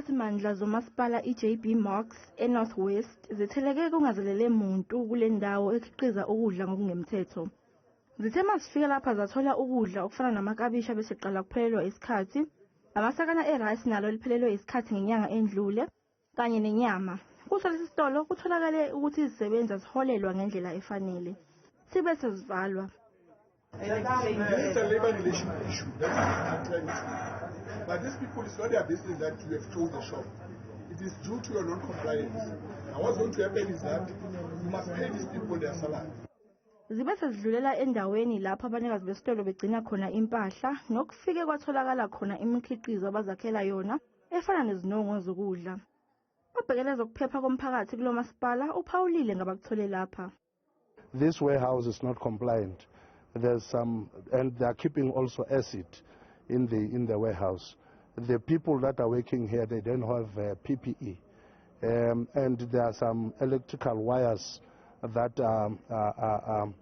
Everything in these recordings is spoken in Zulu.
iziphathimandla zomasipala iJB Marks eNorthwest zitheleke kungazelele muntu kule ndawo ekhiqiza ukudla ngokungemthetho. Zithe masifika lapha zathola ukudla okufana namakabisha bese qala kuphelelwa isikhathi, amasakana erice nalo liphelelwe isikhathi ngenyanga endlule, kanye nenyama. Kuso lesi sitolo kutholakale ukuthi izisebenzi ziholelwa ngendlela efanele. Sibe sezivalwa. It's a labor relation issue. That's but these people, it's not their business that you have closed the shop. It is due to your non-compliance. Now what's going to happen is that you must pay these people their salary. Zibe sezidlulela endaweni lapho abanikazi besitolo begcina khona impahla nokufike kwatholakala khona imikhiqizo abazakhela yona efana nezinongo zokudla. Obhekele zokuphepha komphakathi kulo masipala uphawulile ngabakuthole lapha. This warehouse is not compliant. There's some, and they are keeping also acid in the warehouse. The people that are working here, they don't have PPE, and there are some electrical wires that are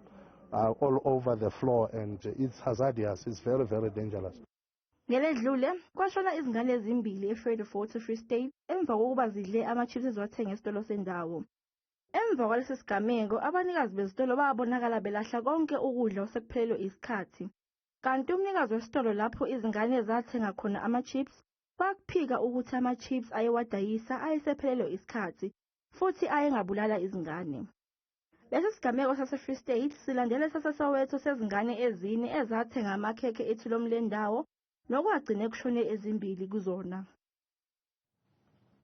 all over the floor, and it's hazardous. It's very, very dangerous. Ngeledlule kwashona izingane ezimbili eFrederick Free State emva kokuba zidle ama-chips eziwathenga esitolo sendawo. Emva kwalesi sigameko abanikazi bezitolo babonakala belahla konke ukudla osekuphelelwe isikhathi. Kanti umnikazi wesitolo lapho izingane zathenga khona ama-chips bakuphika ukuthi ama-chips ayewadayisa ayesephelelwe isikhathi futhi ayengabulala izingane. Lesi sigameko sase-Free State silandele saseSoweto sezingane ezine ezathenga amakhekhe ethulo mlendawo nokwagcine kushone ezimbili kuzona.